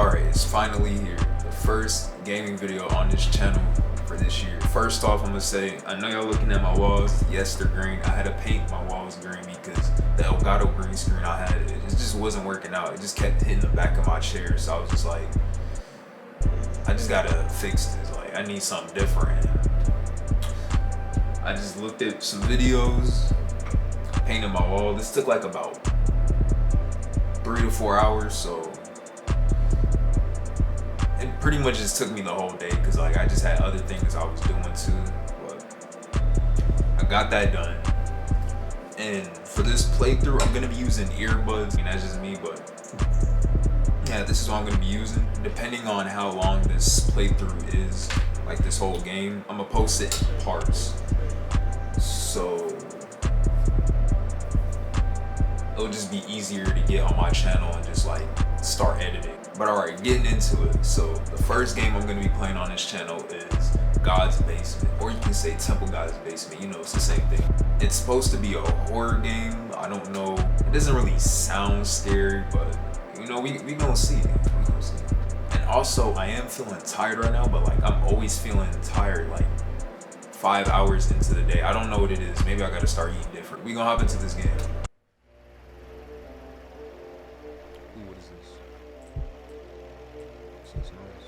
Alright, it's finally here. The first gaming video on this channel for this year. First off, I'm gonna say, I know y'all looking at my walls. Yes, they're green. I had to paint my walls green because the Elgato green screen I had, it just wasn't working out. It just kept hitting the back of my chair. So I was just like, I just gotta fix this. Like, I need something different. I just looked at some videos, painted my wall. This took like about 3 to 4 hours, so it pretty much just took me the whole day because like I just had other things I was doing too. But I got that done. And for this playthrough, I'm gonna be using earbuds. I mean, that's just me, but yeah, this is what I'm gonna be using. Depending on how long this playthrough is, like this whole game, I'm gonna post it in parts. So it'll just be easier to get on my channel and just like start editing. But alright, getting into it. So the first game I'm gonna be playing on this channel is God's Basement, or you can say TempleGodd's Basement. You know, it's the same thing. It's supposed to be a horror game. I don't know. It doesn't really sound scary, but you know, we gonna see it. We gonna see it. And also, I am feeling tired right now, but like I'm always feeling tired like 5 hours into the day. I don't know what it is. Maybe I gotta start eating different. We gonna hop into this game. Ooh, what is this? This is nice.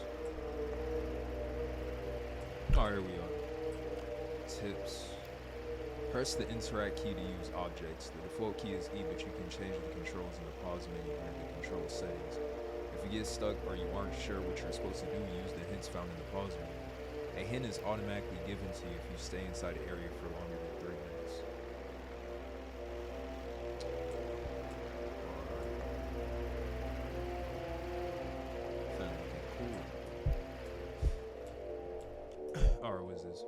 Oh, here we are. Tips. Press the interact key to use objects. The default key is E, but you can change the controls in the pause menu under the control settings. If you get stuck or you aren't sure what you're supposed to do, use the hints found in the pause menu. A hint is automatically given to you if you stay inside the area for longer than 3 minutes. Feeling looking cool. Alright, what is this?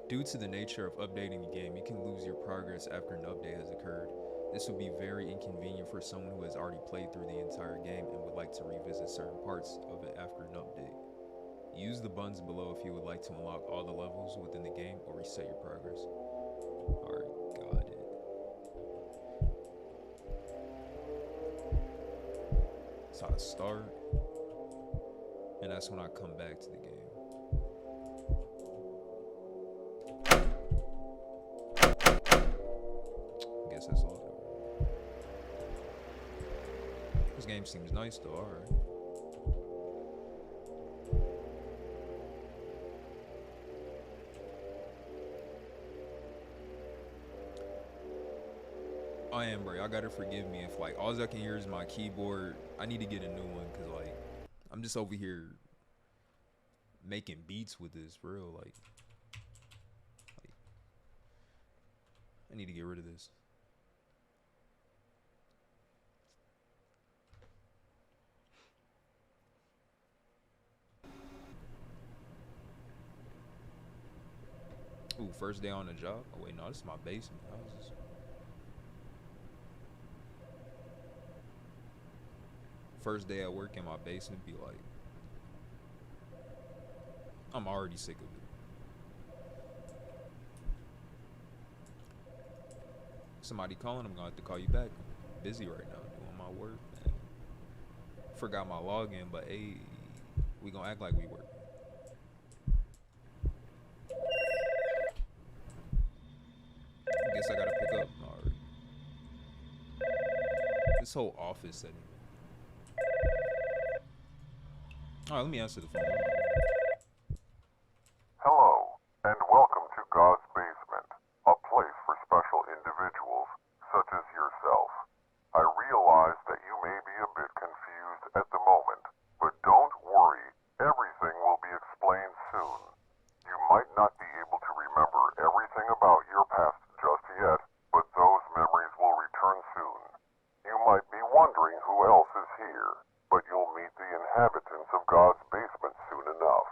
Due to the nature of updating the game, you can lose your progress after an update has occurred. This would be very inconvenient for someone who has already played through the entire game and would like to revisit certain parts of it after an update. Use the buttons below if you would like to unlock all the levels within the game or reset your progress. Alright, got it. So I start, and that's when I come back to the game. I guess that's all. This game seems nice though, alright. I am, bro. Y'all gotta forgive me if like all I can hear is my keyboard. I need to get a new one because like I'm just over here making beats with this, for real. Like I need to get rid of this. Ooh, first day on the job. Oh wait, no, this is my basement. How is this? First day at work in my basement be like, I'm already sick of it. Somebody calling, I'm gonna have to call you back. I'm busy right now doing my work, man. Forgot my login, but hey, we gonna act like we work. I guess I gotta pick up. Alright. This whole office setting. Alright, let me answer the phone. Hello, and welcome to God's Basement, a place for special individuals, such as yourself. I realize that you may be a bit confused at the moment, but don't worry, everything will be explained soon. You might not be able to remember everything about your past just yet, but those memories will return soon. You might be wondering who else is here, but you'll meet the inhabitants of God's basement soon enough.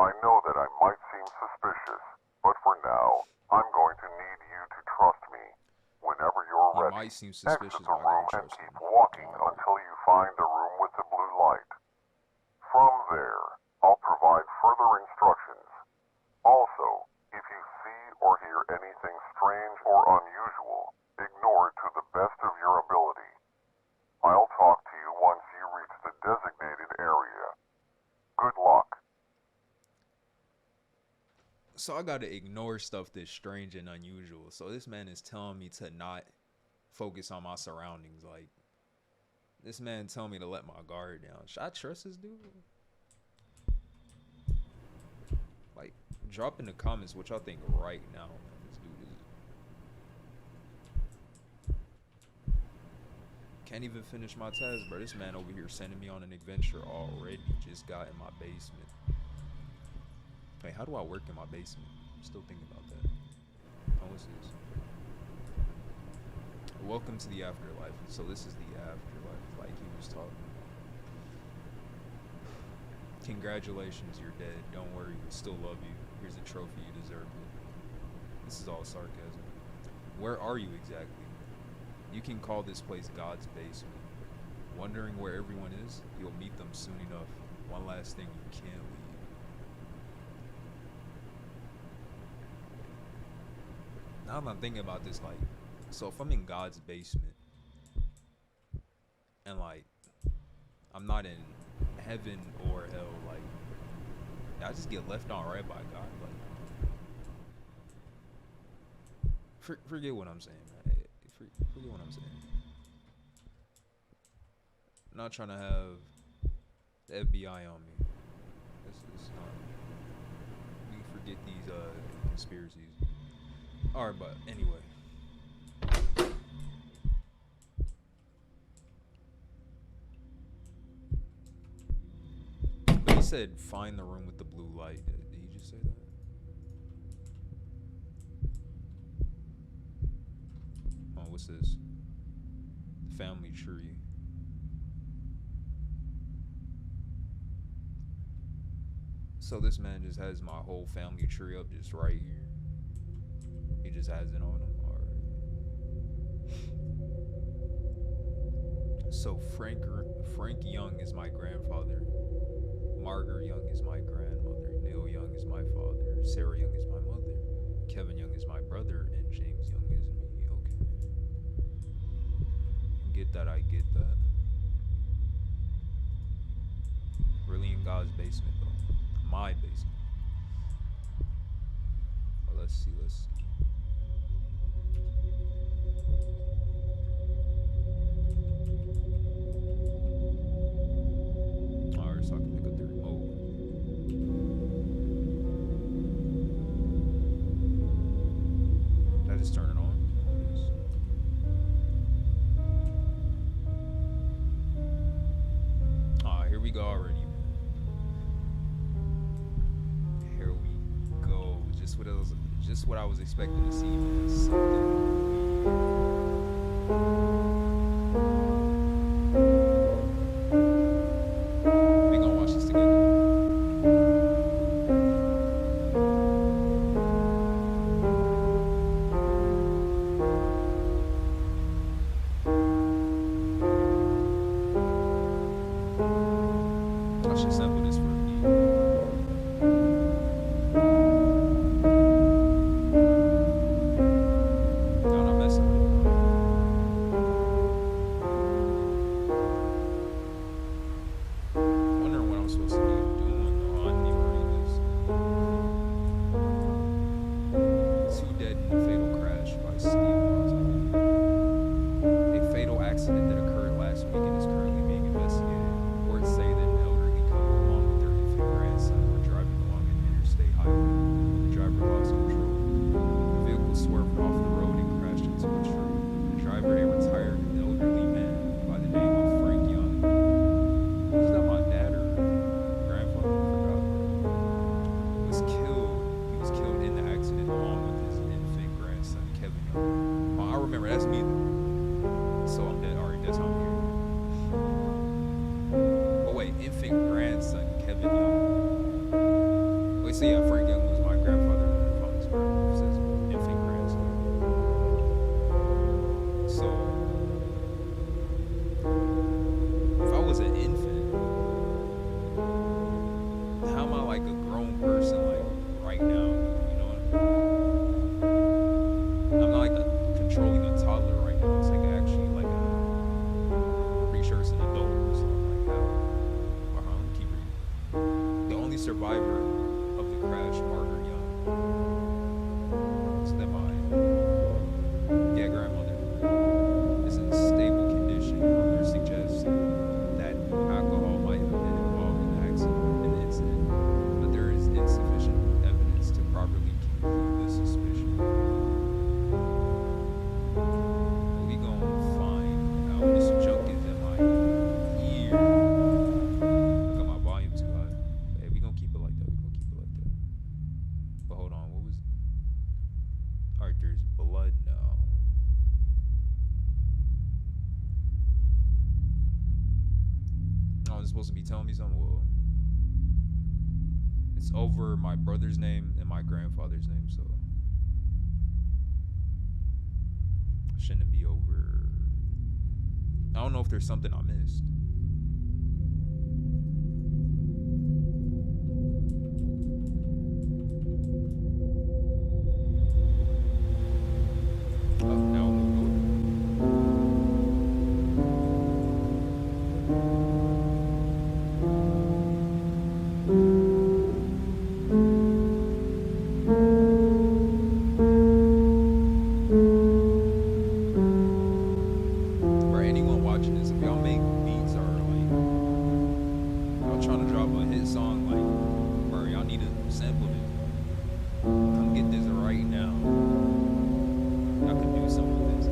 I know that I might seem suspicious, but for now, I'm going to need you to trust me. Whenever you're ready, Might seem suspicious, exit the but I room gotta and trust keep him. walking until you find the room with the blue light. From there, I'll provide further instructions. Also, if you see or hear anything strange or unusual, ignore it to the best of your ability. I'll talk to you once you reach the So I gotta ignore stuff that's strange and unusual. So this man is telling me to not focus on my surroundings. Like, this man telling me to let my guard down. Should I trust this dude? Like, drop in the comments what y'all think right now, man. This dude is... Can't even finish my task, bro. This man over here sending me on an adventure already. Just got in my basement. Wait, how do I work in my basement? I'm still thinking about that. Oh, what's this? Welcome to the afterlife. So this is the afterlife, like he was talking about. Congratulations, you're dead. Don't worry, we still love you. Here's a trophy, you deserve it. This is all sarcasm. Where are you exactly? You can call this place God's basement. Wondering where everyone is? You'll meet them soon enough. One last thing, you can't leave. Now I'm thinking about this, like, so if I'm in God's basement and like I'm not in heaven or hell, like I just get left on right by God, like forget what I'm saying, man. Forget what I'm saying. I'm not trying to have the FBI on me. It's not. We forget these conspiracies. Alright, but anyway. But he said find the room with the blue light. Did he just say that? Oh, what's this? Family tree. So this man just has my whole family tree up just right here. He just has it on him. Alright. So Frank Young is my grandfather. Margaret Young is my grandmother. Neil Young is my father. Sarah Young is my mother. Kevin Young is my brother. And James Young is me. Okay. Get that, I get that. Really in God's basement, though. My basement. Well, let's see. Alright, so I can pick up the remote. Did I just turn it on? Here we go already. Here we go. Just what I was expecting to see, man. We gonna watch this together. I should sample this for me. No, I'm not messing with it. character's blood? No. Oh, it's supposed to be telling me something? Well, it's over my brother's name and my grandfather's name, so shouldn't it be over? I don't know if there's something I missed. Oh, now I'm moving for anyone watching this, if y'all make beats or like y'all trying to drop a hit song, like, bro, y'all need to sample this. Come get this right now. Y'all can do something with this.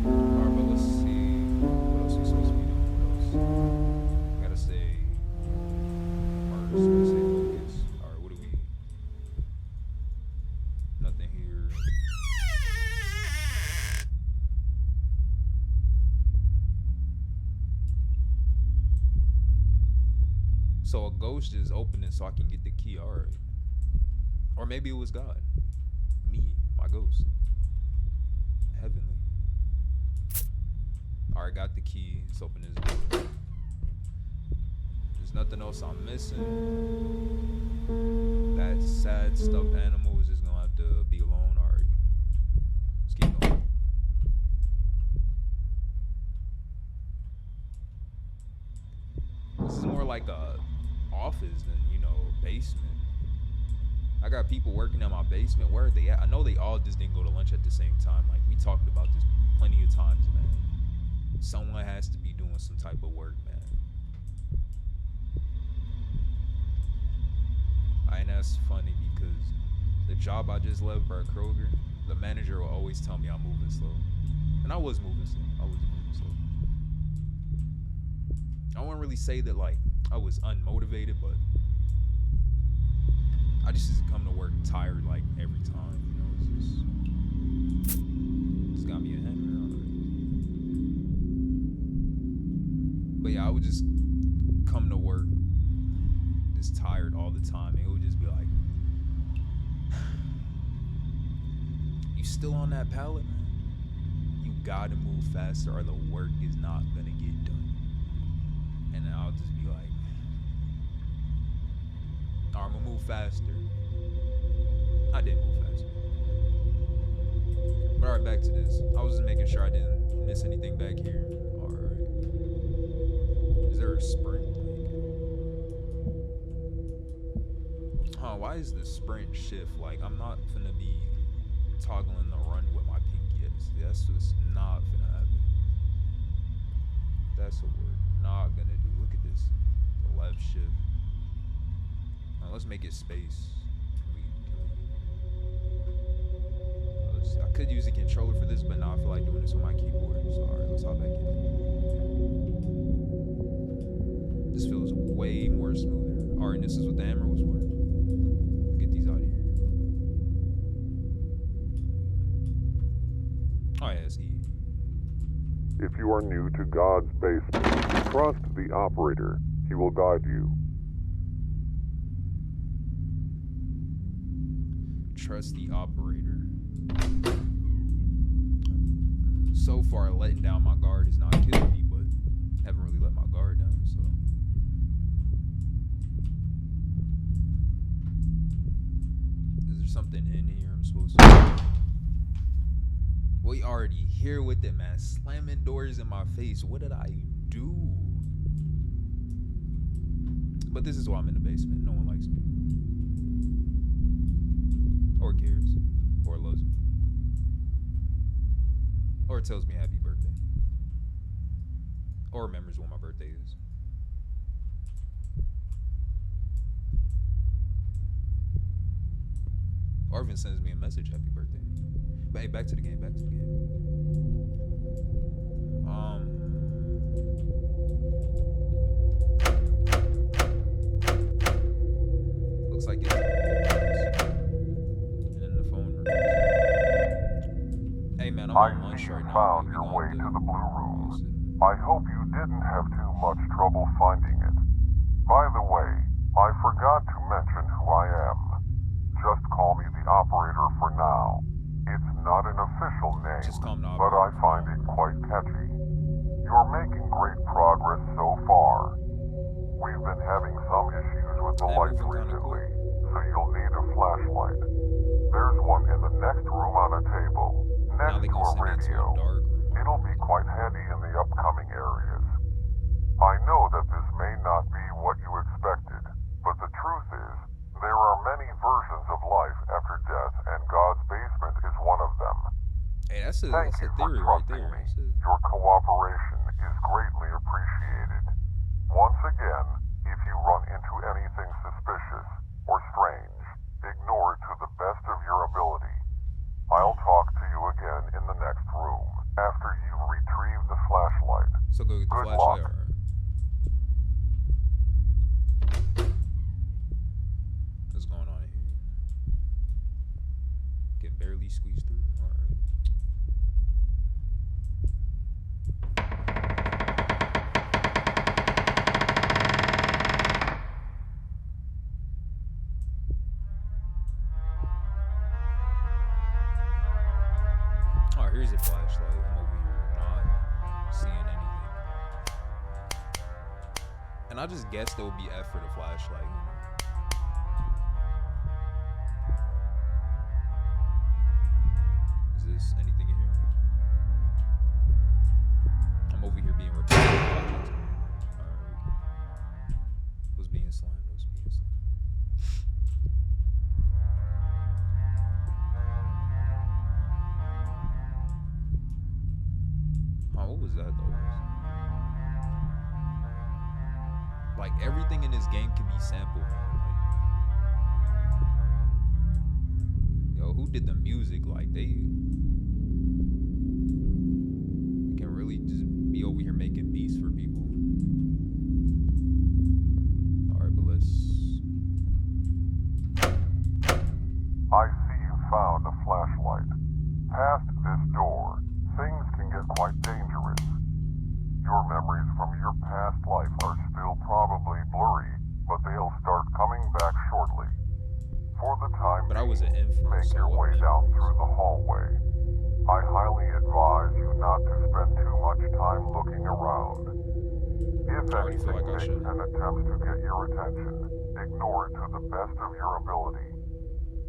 Alright, but let's see. What else we supposed to be doing? What else? Gotta say artist, gotta say focus. Alright, what do we? Nothing here. So a ghost is opening so I can get the key. Alright. Or maybe it was God. Me, my ghost. Heavenly. Alright, got the key. Let's open this door. There's nothing else I'm missing. That sad stuffed animal is just gonna have to be alone. Alright. Let's keep going. This is more like a office than, basement. I got people working in my basement. Where are they at? I know they all just didn't go to lunch at the same time. Like, we talked about this plenty of times, man. Someone has to be doing some type of work, man. And that's funny because the job I just left, Bert Kroger, the manager will always tell me I'm moving slow. And I was moving slow. I wouldn't really say that, like, I was unmotivated, but I just come to work tired, like, every time, it's got me a hammer already. But yeah, I would just come to work just tired all the time, and it would just be like, you still on that pallet, man? You gotta move faster or the work is not gonna get done. And then I'll just be like, I'm gonna move faster. I did move faster. But alright, back to this. I was just making sure I didn't miss anything back here. Alright. Is there a sprint? Huh, why is the sprint shift? Like, I'm not finna be toggling the run with my pinky. That's just not finna happen. That's a word. Not gonna do. Look at this. The left shift. Let's make it space. Let's see. I could use a controller for this, but now I feel like doing this with my keyboard. So alright, let's hop back in. This feels way more smoother. Alright, this is what the hammer was for. Get these out of here. Oh yeah, it's E. If you are new to God's basement, trust the operator. He will guide you. Trust the operator. So far, letting down my guard is not killing me, but haven't really let my guard down, so. Is there something in here I'm supposed to? We already here with it, man. Slamming doors in my face. What did I do? But this is why I'm in the basement. No one likes me. Or cares. Or loves me. Or tells me happy birthday. Or remembers when my birthday is. Arvin sends me a message, happy birthday. But hey, back to the game, back to the game. Looks like it's and then the phone rings. Hey man, I'm on lunch right now. Found your way to the blue room. I hope you didn't have too much trouble finding it. By the way, I forgot to mention who I am. Just call me the operator for now. It's not an official name, but I find it quite catchy. You're making great progress so far. We've been having some issues with the lights recently, so you'll need a flashlight. There's one in the next room on a table, next to a radio. It'll be quite handy in the upcoming areas. I know that this may not be what you expected, but the truth is, there are many versions of life after death, and God's basement is one of them. Hey, that's a Thank you for theory right trusting there. me. Your cooperation is greatly appreciated. Once again, if you run into anything suspicious or strange, ignore it to the best of your ability. I'll talk to you again in the next room after you've retrieved the flashlight. So go get the Good flashlight. luck. All right. What's going on here? Can barely squeeze through. All right. Oh, here's a flashlight. I'm over here not seeing anything. And I just guessed there would be F for the flashlight. You know? Is this anything in here? I'm over here being repetitive. Alright. Was being slammed. Was being slammed. What was that though? Like everything in this game can be sampled. Like, yo, who did the music? Like they can really just be over here making beats for people. All right, but let's. I see you found a flashlight. Past this door, things can get quite dangerous. Your memories from your past life are still probably blurry, but they'll start coming back shortly. For the time But I was an infant, make so your what way down memories? through the hallway. I highly advise you not to spend too much time looking around. If already feel anything like I makes should. an attempt to get your attention, ignore it to the best of your ability.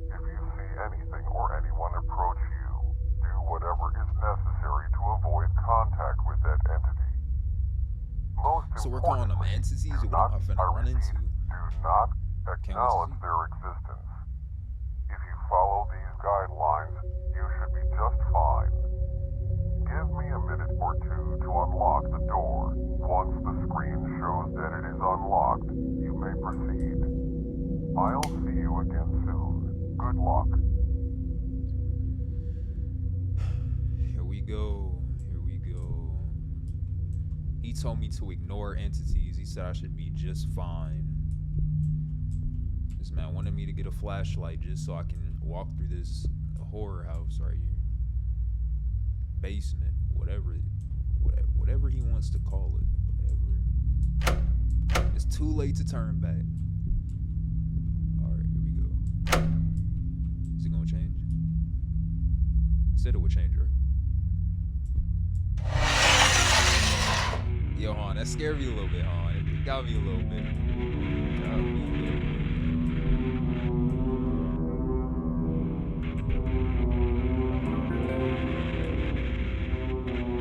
If you see anything or anyone approach you, do whatever is necessary to avoid contact with that entity. Most So we're calling them importantly, entities, or do what am I not, finna run repeat, into? do not Can't wait to acknowledge see. their existence. If you follow these guidelines, you should be just fine. Give me a minute or two to unlock the door. Once the screen shows that it is unlocked, you may proceed. I'll see you again soon. Good luck. Here we go. Here we go. He told me to ignore entities. He said I should be just fine. This man wanted me to get a flashlight just so I can walk through this horror house right here. Basement, whatever he wants to call it. Whatever. It's too late to turn back. Alright, here we go. Is it gonna change? He said it would change, right? Yo, Han, that scared me a little bit, Han. It got me a little bit.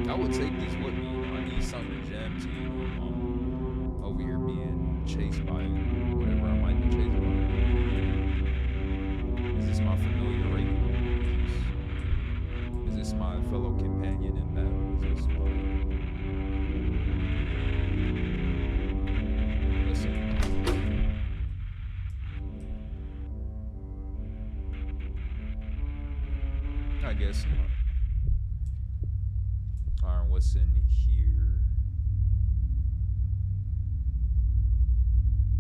I would take these with me. I need something to jam to, over here being chased by whatever I might be chased by. Is this my familiar raven? Is this my fellow companion in battle? Is this my... Listen. listening. Alright, what's in here?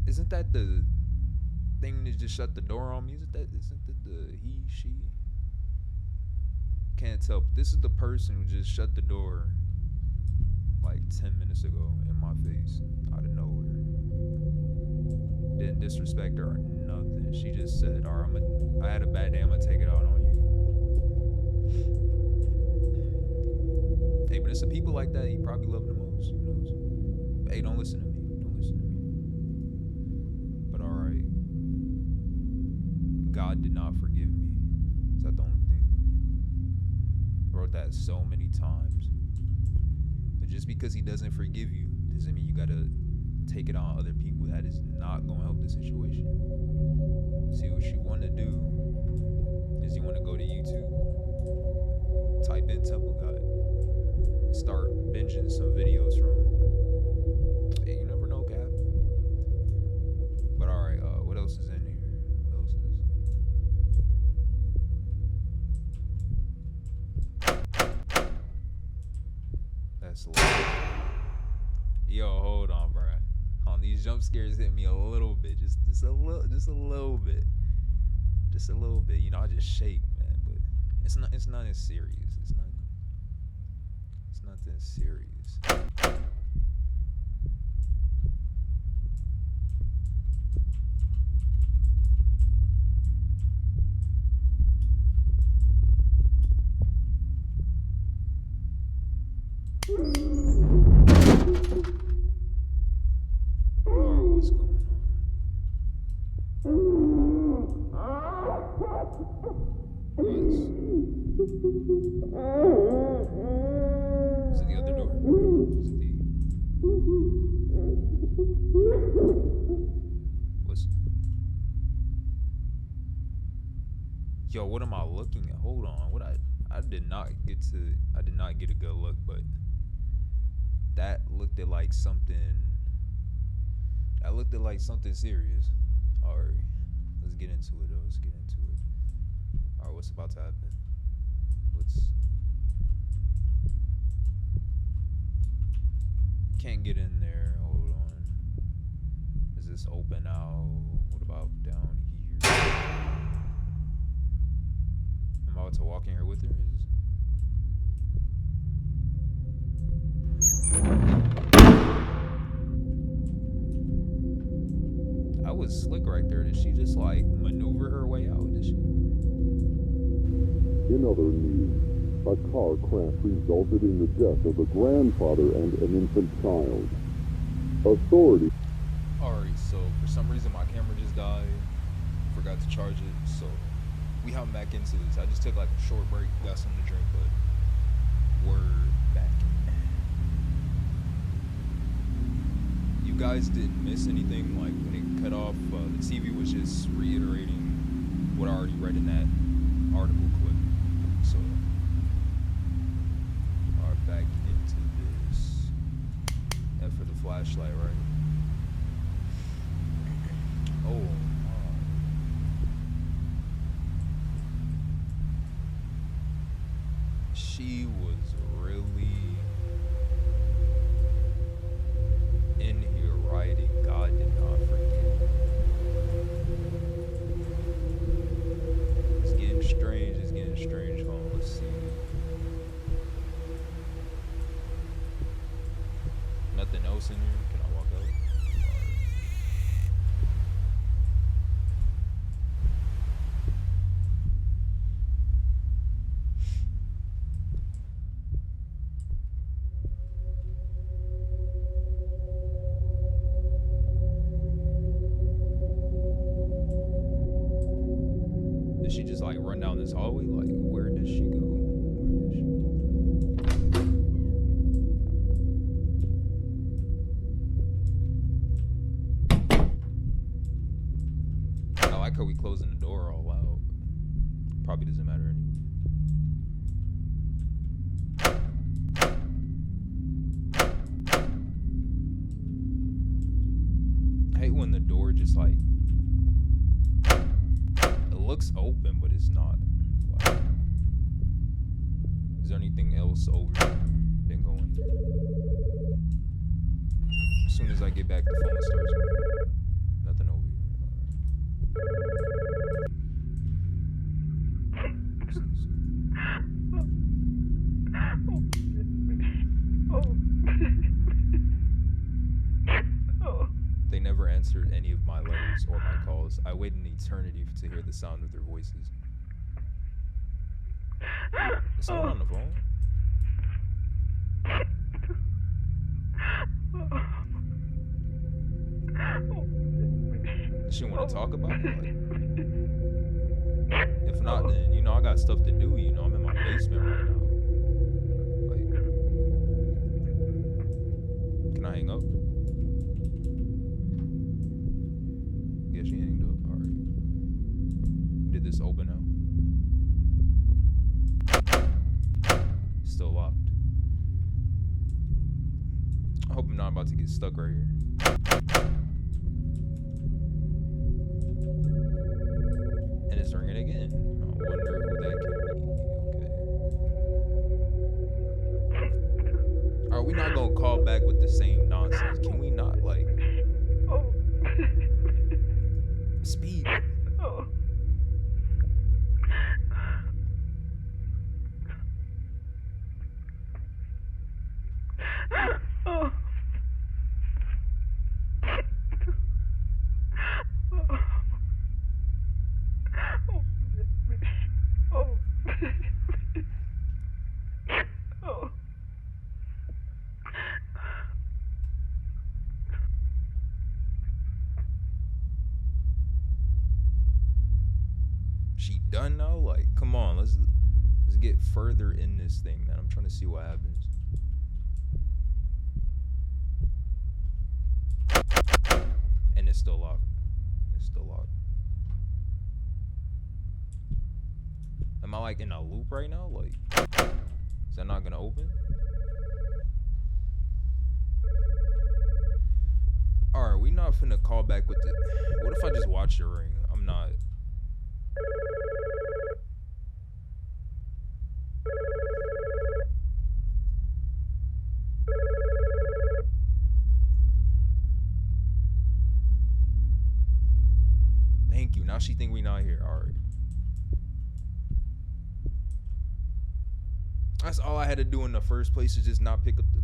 Isn't that the thing that just shut the door on me? Isn't that the he, she? Can't tell. But this is the person who just shut the door like 10 minutes ago in my face out of nowhere. Didn't disrespect her or nothing. She just said, "All right, I had a bad day. I'm gonna take it out on you." Hey, but it's the people like that you probably love the most. Who knows? Hey, don't listen to me. Don't listen to me. But all right, God did not forgive me. Is that the only thing? I wrote that so many times. But just because He doesn't forgive you doesn't mean you gotta take it on other people. That is not gonna help the situation. See, what you want to do is you want to go to YouTube, type in TempleGodd, start binging some videos from him. Hey, you never know what can happen. But all right, what else is in here? What else is? That's low. Yo, hold on, bro. These jump scares hit me a little bit, just a little bit, just a little bit. You know, I just shake, man. But it's nothing serious. It's nothing serious. What's going on? Is it the other door? Is it the... What's... Yo, what am I looking at? Hold on. I did not get a good look, but that looked at like something. That looked at like something serious. Alright. Let's get into it though. Alright, what's about to happen? Can't get in there. Hold on. Is this open out? What about down here? Am I about to walk in here with her? That was slick right there. Did she just like maneuver her way out? Did she? In other news, a car crash resulted in the death of a grandfather and an infant child. Authorities... Alright, so for some reason my camera just died. Forgot to charge it, so we hopping back into this. I just took like a short break, got something to drink, but we're back. You guys didn't miss anything. Like when it cut off, the TV was just reiterating what I already read in that article clip. So, alright, back into this. F for the flashlight, right? Oh. She was really in here writing, "God did not forgive me." It's getting strange. Hold on, let's see. Nothing else in here? Can I walk out? Did she just like run down this hallway? Like, where did she go? I like how we closing the door all out. Probably doesn't matter anyway. I hate when the door just like, it looks open, but it's not. Wow. Is there anything else over here? Then go in here. As soon as I get back, the phone starts ringing. Nothing over here. What's this? They never answered any of my letters or my calls. I waited an eternity to hear the sound of their voices. Is someone on the phone? Does she want to talk about it? Like, if not, then, you know, I got stuff to do, you know, I'm in my basement right now. Like, can I hang up? Yeah, she hanged up. Alright. Did this open now? Still locked. I hope I'm not about to get stuck right here. And it's ringing again. I wonder who that could be. Okay. Are we not gonna call back with the same nonsense? Can we not, like, speed? She done now? Like, come on, let's get further in this thing, man. I'm trying to see what happens. And it's still locked. It's still locked. Am I like in a loop right now? Like, is that not gonna open? Alright, we not finna call back with the... What if I just watch the ring? I'm not... Thank you. Now she think we not here. Alright. That's all I had to do in the first place, is just not pick up the...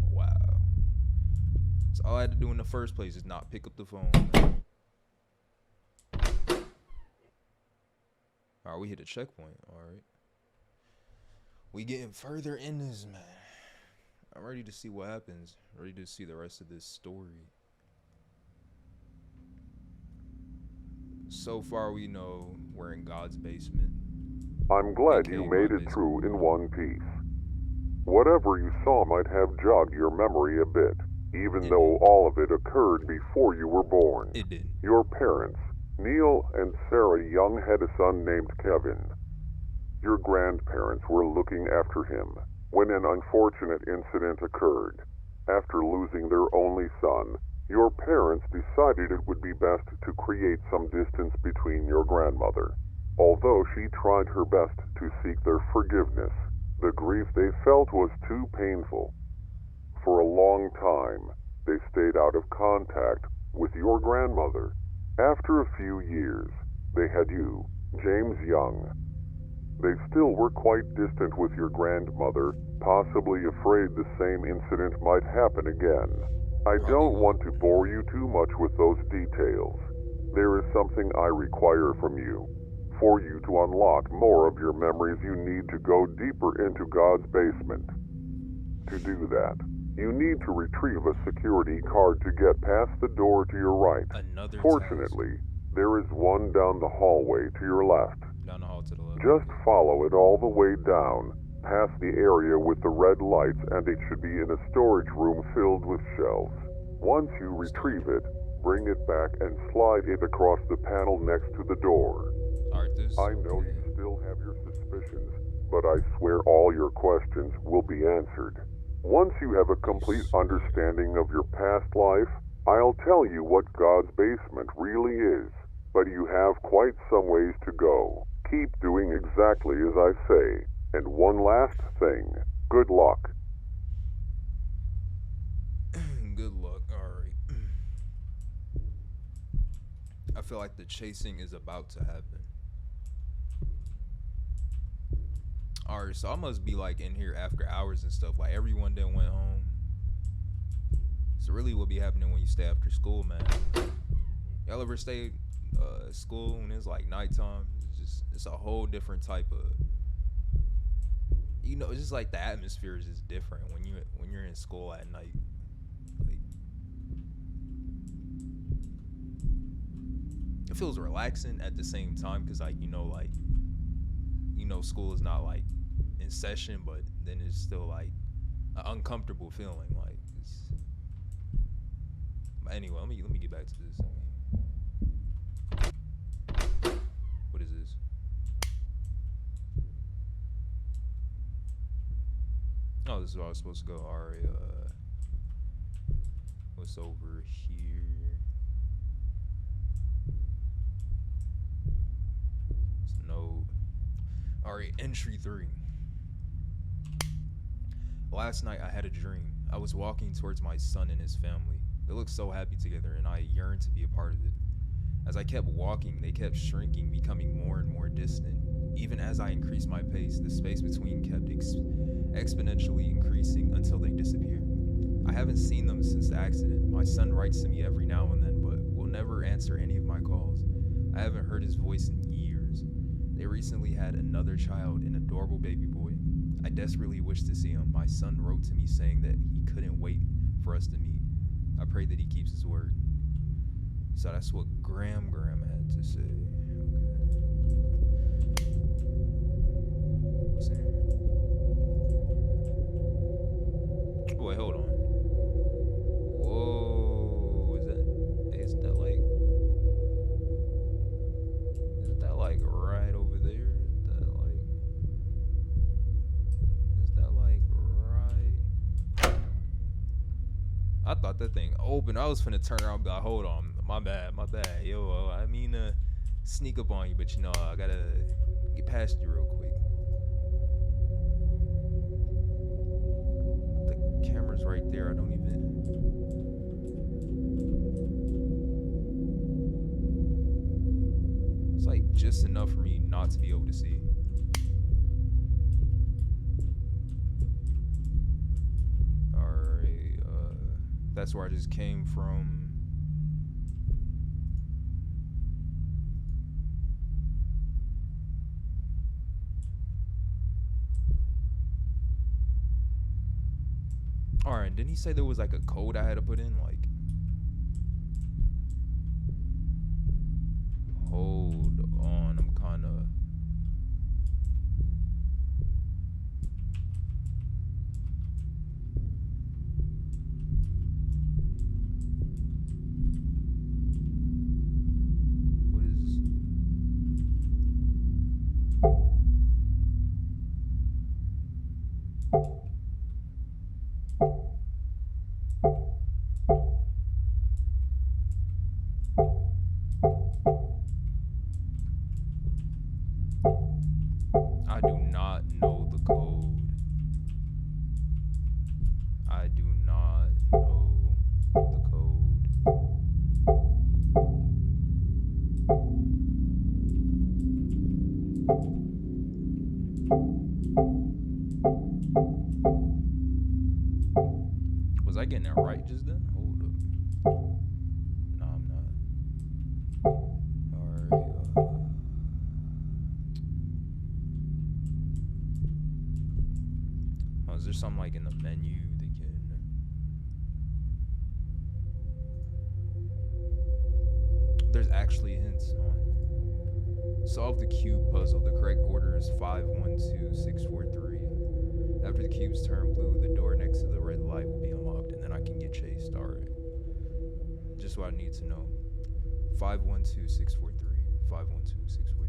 Wow. That's all I had to do in the first place, is not pick up the phone. Alright, we hit a checkpoint. Alright. We getting further in this, man. I'm ready to see what happens. Ready to see the rest of this story. So far, we know we're in God's basement. I'm glad AKA you my made it basement. through in one piece. Whatever you saw might have jogged your memory a bit, even though all of it occurred before you were born. It did. Your parents, Neil and Sarah Young, had a son named Kevin. Your grandparents were looking after him when an unfortunate incident occurred. After losing their only son, your parents decided it would be best to create some distance between your grandmother. Although she tried her best to seek their forgiveness, the grief they felt was too painful. For a long time, they stayed out of contact with your grandmother. After a few years, they had you, James Young. They still were quite distant with your grandmother, possibly afraid the same incident might happen again. I don't want to bore you too much with those details. There is something I require from you. For you to unlock more of your memories, you need to go deeper into God's basement. To do that, you need to retrieve a security card to get past the door to your right. Another Fortunately, there is one down the hallway to your left. Down the hall to the left. Just follow it all the way down, past the area with the red lights, and it should be in a storage room filled with shelves. Once you retrieve it, bring it back and slide it across the panel next to the door. I know you still have your suspicions, but I swear all your questions will be answered. Once you have a complete understanding of your past life, I'll tell you what God's basement really is, but you have quite some ways to go. Keep doing exactly as I say, And one last thing. Good luck. Good luck. Alright. I feel like the chasing is about to happen. Alright, so I must be like in here after hours and stuff. Like everyone then went home. So really what be happening when you stay after school, man? Y'all ever stay at school when it's like nighttime? It's a whole different type of, it's just like the atmosphere is just different when you're in school at night. Like it feels relaxing at the same time because school is not like in session, but then it's still like an uncomfortable feeling. Like it's. But anyway, let me get back to this. What is this? Oh, this is where I was supposed to go. Alright, what's over here? No. Alright, entry 3. Last night I had a dream. I was walking towards my son and his family. They looked so happy together and I yearned to be a part of it. As I kept walking, they kept shrinking, becoming more and more distant. Even as I increased my pace, the space between kept exponentially increasing until they disappeared. I haven't seen them since the accident. My son writes to me every now and then, but will never answer any of my calls. I haven't heard his voice in years. They recently had another child, an adorable baby boy. I desperately wish to see him. My son wrote to me saying that he couldn't wait for us to meet. I pray that he keeps his word. So that's what Graham had to say. Okay. What's in here? Wait, hold on. Whoa, isn't that like right over there? Is that like right? I thought that thing opened. I was finna turn around and be like, hold on, my bad. Yo, I mean to sneak up on you, but I gotta get past you real quick. The camera's right there. I don't even. It's like just enough for me not to be able to see. Alright, that's where I just came from. Alright, didn't he say there was like a code I had to put in? Like, hold on, I'm kinda. What is. I do not know the code. I do not know the code. Was I getting it right just then? Hold up. No, I'm not. Alright, is there something like in the menu that can... There's actually hints on. Solve the cube puzzle. The correct order is 512643. After the cubes turn blue, the door next to the red light will be unlocked, and then I can get chased. Alright. Just what I need to know. 512643. 512643.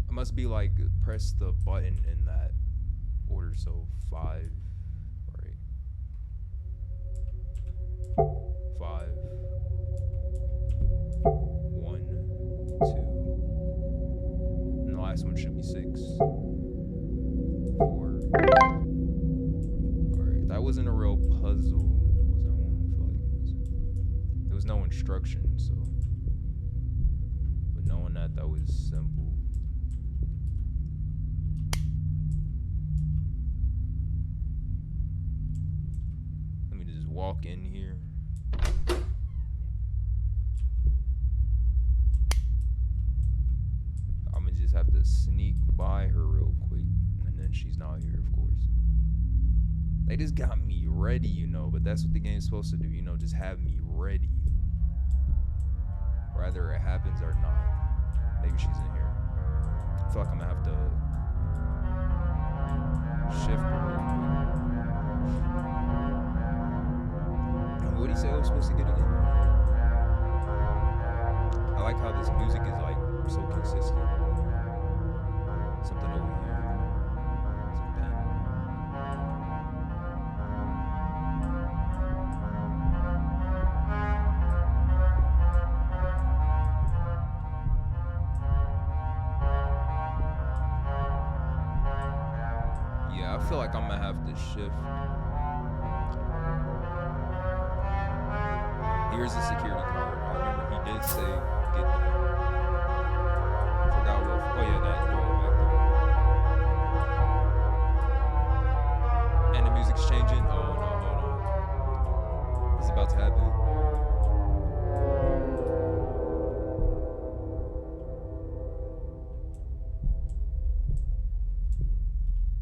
I must be like, press the button in that order, so 5, right? 5, 1, 2, last one should be 6. 4. Alright, that wasn't a real puzzle. Was that one? I feel like there was no instruction, so. But knowing that was simple. Let me just walk in here. I'm gonna just have to sneak by her real quick, and then she's not here, of course. They just got me ready, you know, but that's what the game's supposed to do, you know, just have me ready. Whether it happens or not. Maybe she's in here. I feel like I'm gonna have to shift her real quick. What did he say I was supposed to get again? I like how this music is like so consistent. Something over here. Some pen. Yeah, I feel like I'm gonna have to shift. Here's the security card. I remember he did say get that. Forgot what. Oh yeah, that door back there. And the music's changing. Oh no, hold on. It's about to happen.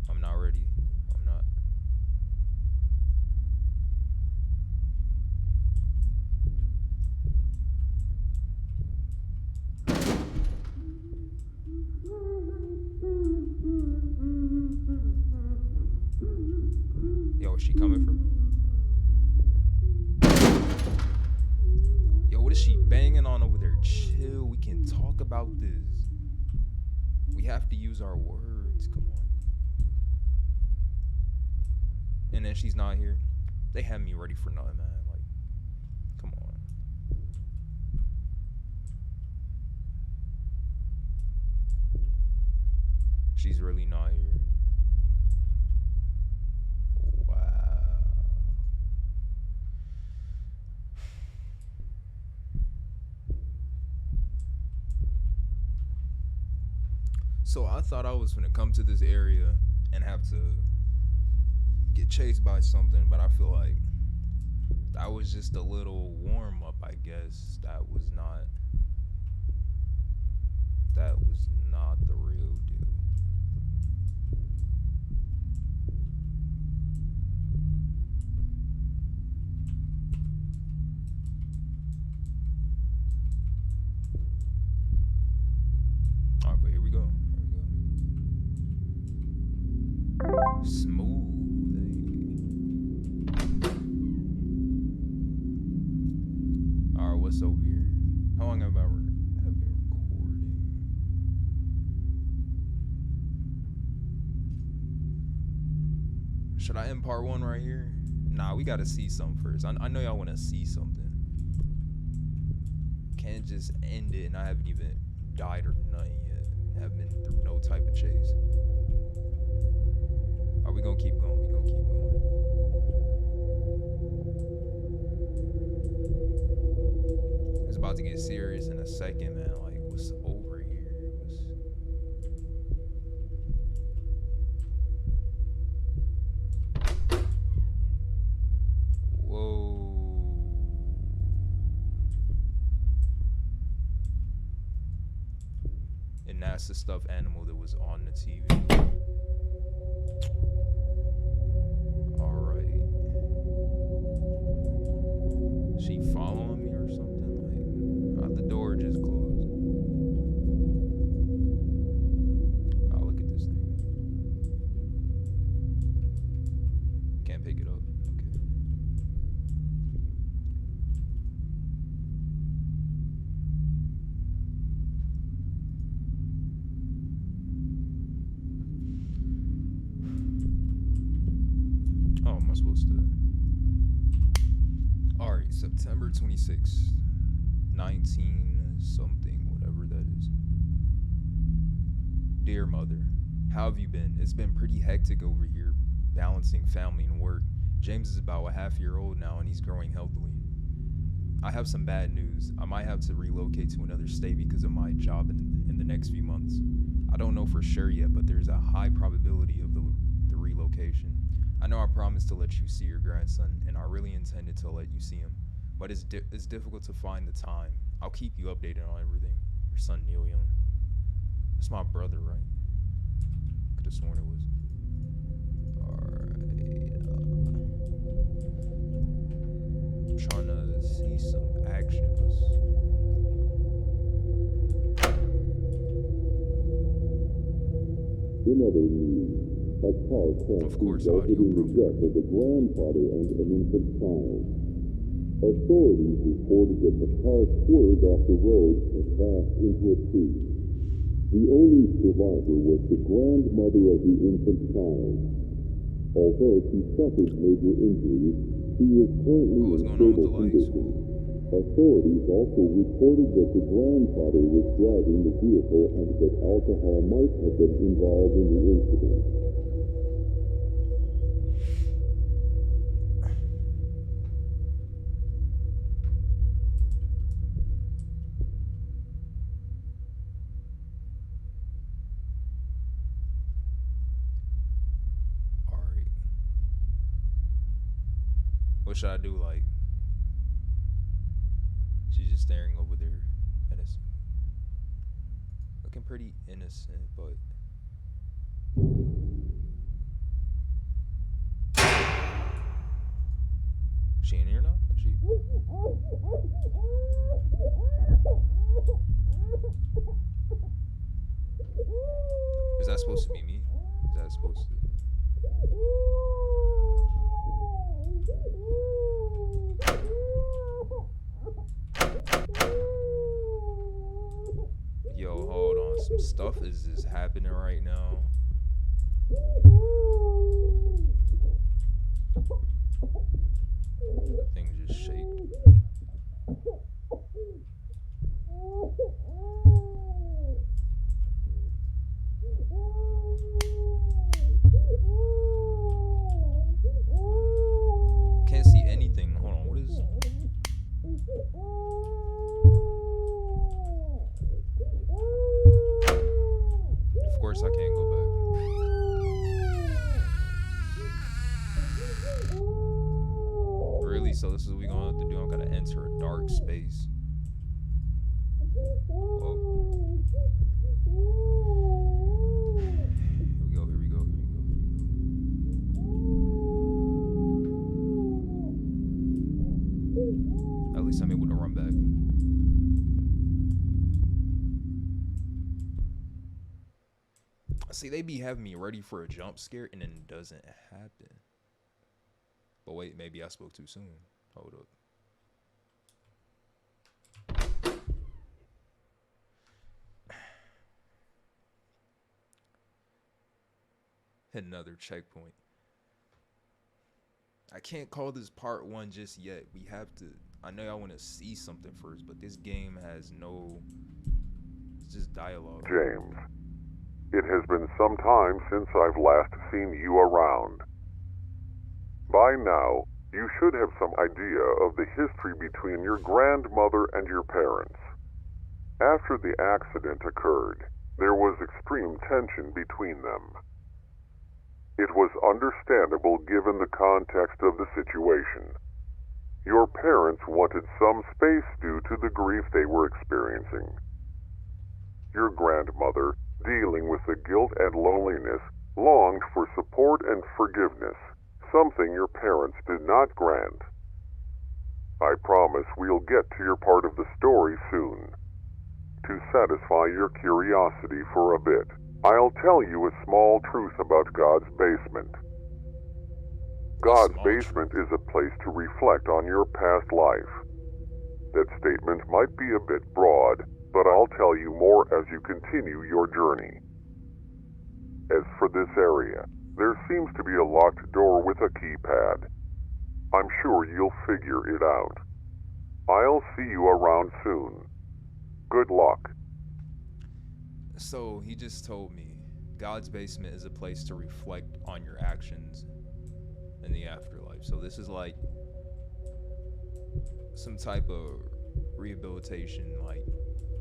I'm not ready. I'm not. Yo, is she coming from? Yo, what is she banging on over there? Chill, we can talk about this. We have to use our words, come on. And then she's not here. They had me ready for nothing, man. Like, come on. She's really not here. Wow. So I thought I was gonna come to this area and have to get chased by something, but I feel like that was just a little warm up, I guess. That was not the real deal. Alright, but here we go. Smooth. Alright, what's over here? How long have I been recording? Should I end part 1 right here? Nah, we gotta see something first. I know y'all wanna see something. Can't just end it and I haven't even died or nothing yet. Haven't been through no type of chase. Are we gonna keep going? We gonna keep going. It's about to get serious in a second, man. Like, what's over here? Whoa. And that's the stuffed animal that was on the TV. Alright. She following me or something? Like, how'd the door just close? Oh, look at this thing. Can't pick it up. Okay. Oh, am I supposed to? Alright, September 26th, 19 something, whatever that is. dear mother, how have you been? It's been pretty hectic over here, balancing family and work. James is about a half-year old now and he's growing healthily. I have some bad news. I might have to relocate to another state because of my job in the next few months. I don't know for sure yet, but there's a high probability of the relocation. I know I promised to let you see your grandson, and I really intended to let you see him, but it's difficult to find the time. I'll keep you updated on everything. Your son, Neil Young. That's my brother, right? Could have sworn it was. Alright. Trying to see some action. In other news, a car crash resulted in the death of a grandfather and an infant child. Authorities reported that the car swerved off the road and crashed into a tree. The only survivor was the grandmother of the infant child. Although she suffered major injuries, she is currently in stable condition. Authorities also reported that the grandfather was driving the vehicle and that alcohol might have been involved in the incident. Alright. What should I do? Like, she's just staring over there at us. Looking pretty innocent, but she in here now? Is she? Is that supposed to be me? Is that supposed to? Yo, hold on. Some stuff is just happening right now. Things just shake. Can't see anything. Hold on. What is? Of course, I can't go back. Really? So this is what we gonna have to do? I'm gonna enter a dark space. Whoa. Here we go. Here we go. Here we go. Here we go. At least I'm able to run back. See, they be having me ready for a jump scare and then it doesn't happen. But wait, maybe I spoke too soon. Hold up. Hit another checkpoint. I can't call this part 1 just yet. We have to, I know I want to see something first, but this game has no, it's just dialogue. James, it has been some time since I've last seen you around. By now, you should have some idea of the history between your grandmother and your parents. After the accident occurred, there was extreme tension between them. It was understandable given the context of the situation. Your parents wanted some space due to the grief they were experiencing. Your grandmother, dealing with the guilt and loneliness, longed for support and forgiveness, something your parents did not grant. I promise we'll get to your part of the story soon. To satisfy your curiosity for a bit, I'll tell you a small truth about God's basement. God's basement is a place to reflect on your past life. That statement might be a bit broad, but I'll tell you more as you continue your journey. As for this area, there seems to be a locked door with a keypad. I'm sure you'll figure it out. I'll see you around soon. Good luck. So he just told me God's basement is a place to reflect on your actions in the afterlife. So this is like some type of rehabilitation. Like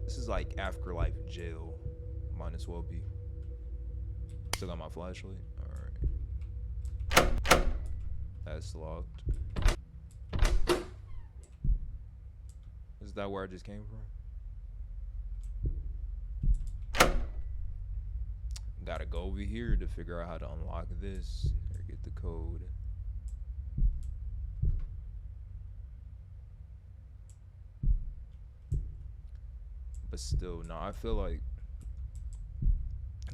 this is like afterlife jail. Might as well be. Still got my flashlight. All right. That's locked. Is that where I just came from? Gotta go over here to figure out how to unlock this or get the code. But still, no, I feel like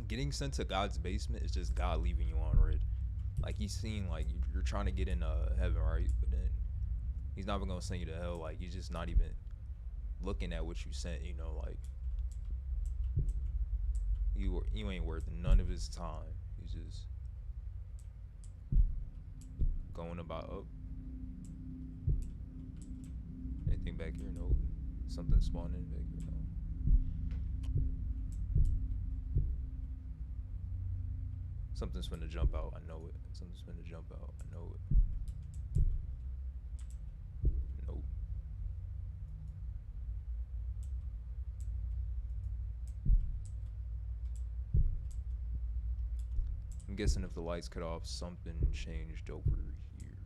getting sent to God's basement is just God leaving you on red. Like he's seen, like you're trying to get into heaven, right? But then he's not even gonna send you to hell. Like he's just not even looking at what you sent. You know, like you ain't worth none of his time. He's just going about up. Anything back here? No. Something spawning back here? No. Something's finna jump out. I know it. Something's finna jump out. I know it. Nope. I'm guessing if the lights cut off, something changed over here.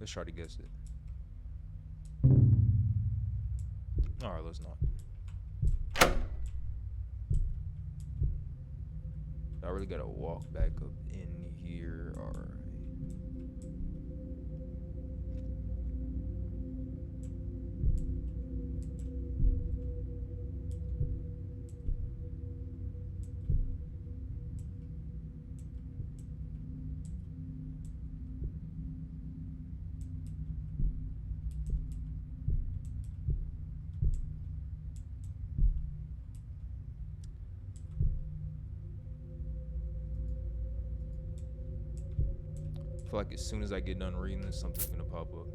Let's try to guess it. Alright, let's not. I really gotta walk back up in here. Alright. I feel like as soon as I get done reading this, something's gonna pop up.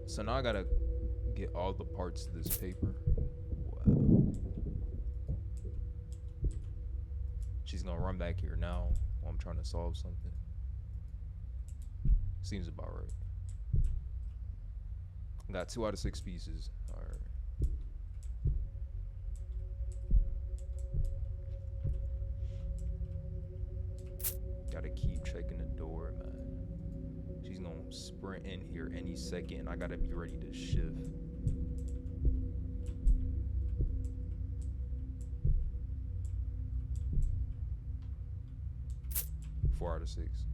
So now I gotta get all the parts of this paper. Wow. She's gonna run back here now while I'm trying to solve something. Seems about right. Got 2 out of 6 pieces. Alright. Gotta keep checking the door, man. She's gonna sprint in here any second. I gotta be ready to shift. Four out of 6.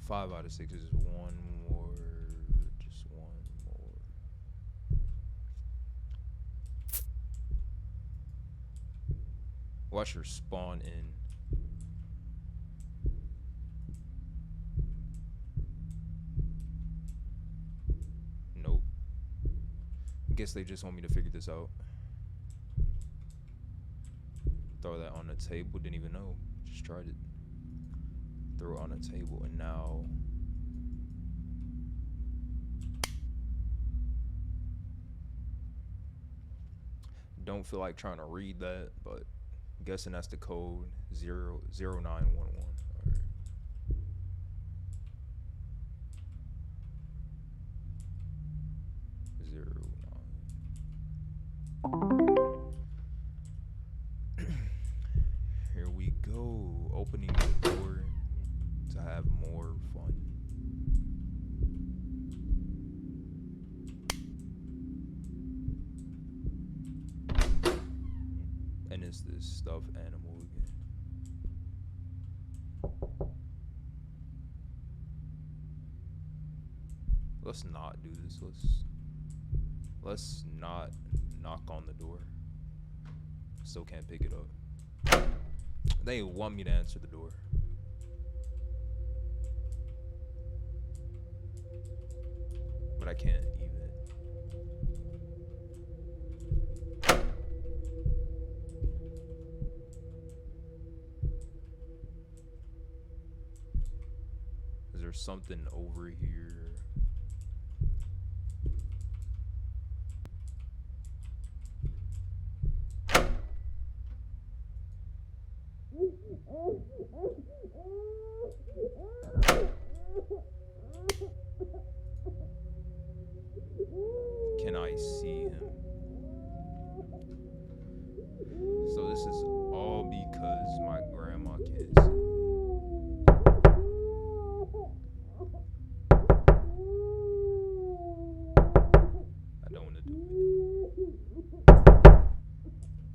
Five out of 6 is one more. Just one more. Watch her spawn in. Nope. Guess they just want me to figure this out. Throw that on the table. Didn't even know. Just tried it. Throw it on the table, and now don't feel like trying to read that, but I'm guessing that's the code 00911. All right. Here we go, opening the door to have more fun. And it's this stuffed animal again. Let's not do this. Let's not knock on the door. Still can't pick it up. They want me to answer the door. But I can't even. there's something over here. Can I see him? So this is all because my grandma can't see me. I don't want to do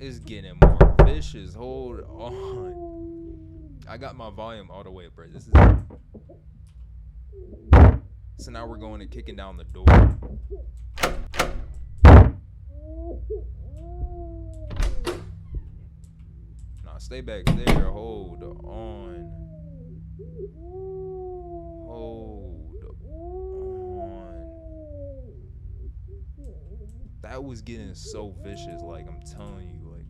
it. It's getting more vicious. Hold on. I got my volume all the way up, bro. This is. So now we're going and kicking down the door. Nah, stay back there. Hold on. Hold on. That was getting so vicious, like I'm telling you, like.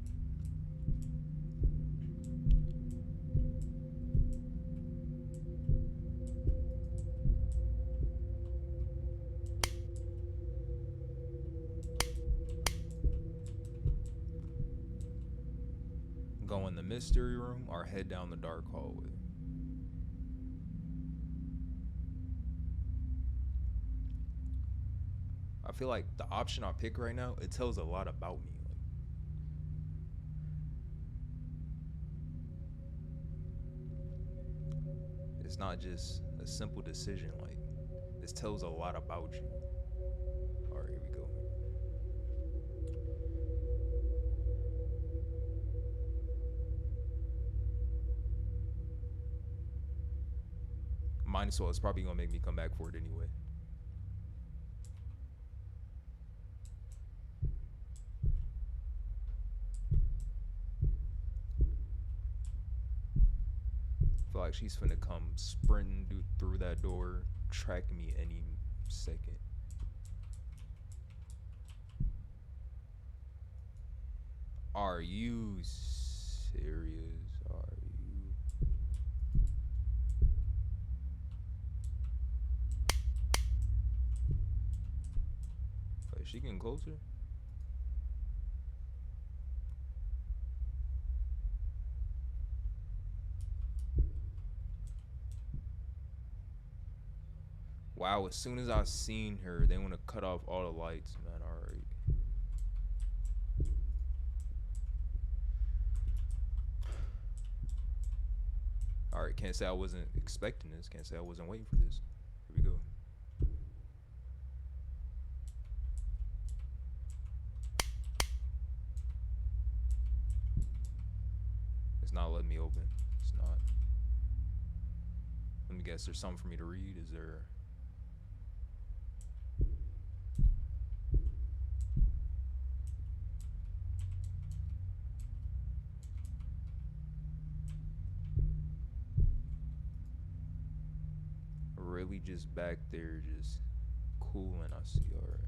Go in the mystery room or head down the dark hallway. I feel like the option I pick right now, it tells a lot about me. Like, it's not just a simple decision. Like, this tells a lot about you. All right, here we go. Might as well. It's probably gonna make me come back for it anyway. I feel like she's finna come sprinting through that door, track me any second. Are you serious? Are you? Wait, is she getting closer? Wow, as soon as I seen her, they want to cut off all the lights, man. Alright. Alright, can't say I wasn't expecting this. Can't say I wasn't waiting for this. Here we go. It's not letting me open. It's not. Let me guess, there's something for me to read. Is there... really just back there just cooling, I see. All right.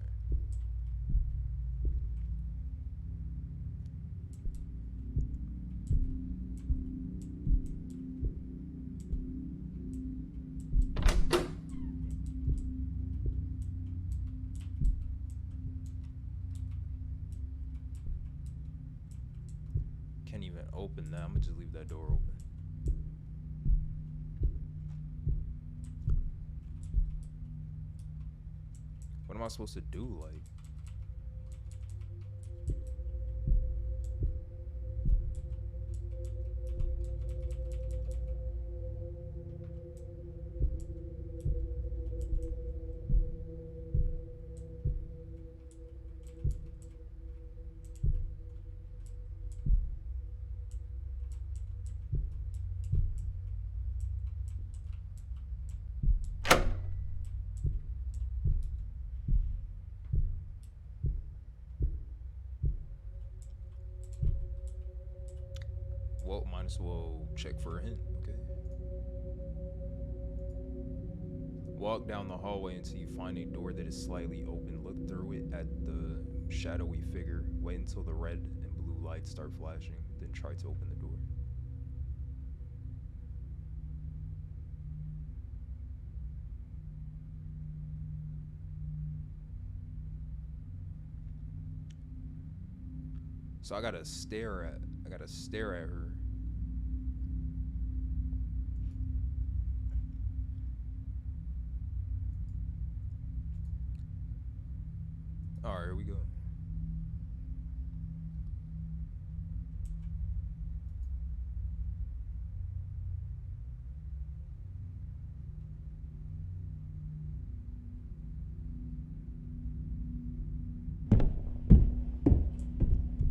Can't even open that. I'm gonna just leave that door open. What am I supposed to do? Like, well, might as well check for a hint. Okay. Walk down the hallway until you find a door that is slightly open. Look through it at the shadowy figure. Wait until the red and blue lights start flashing, then try to open the door. So I gotta stare at her. All right, here we go.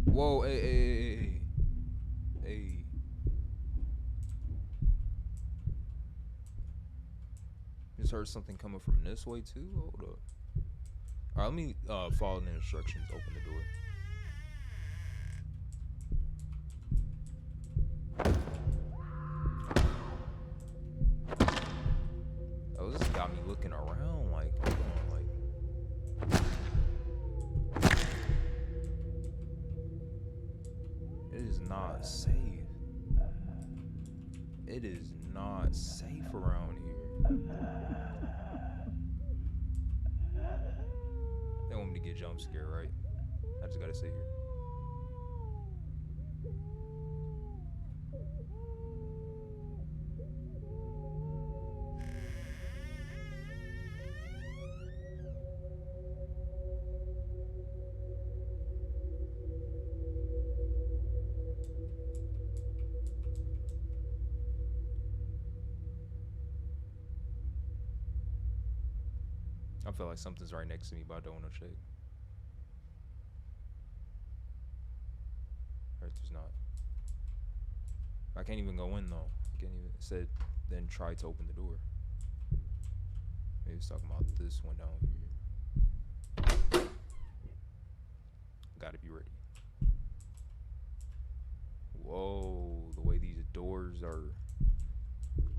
Whoa, hey. Just heard something coming from this way too. Hold up. All right, let me follow the instructions. Open the door. Oh, this got me looking around. Like, hold on, like. It is not safe. It is not safe around here. They want me to get jump scared, right? I just gotta sit here. I feel like something's right next to me, but I don't want to check. Right, there's not. I can't even go in though. I can't even. It said then try to open the door. Maybe it's talking about this one down here. Gotta be ready. Whoa, the way these doors are.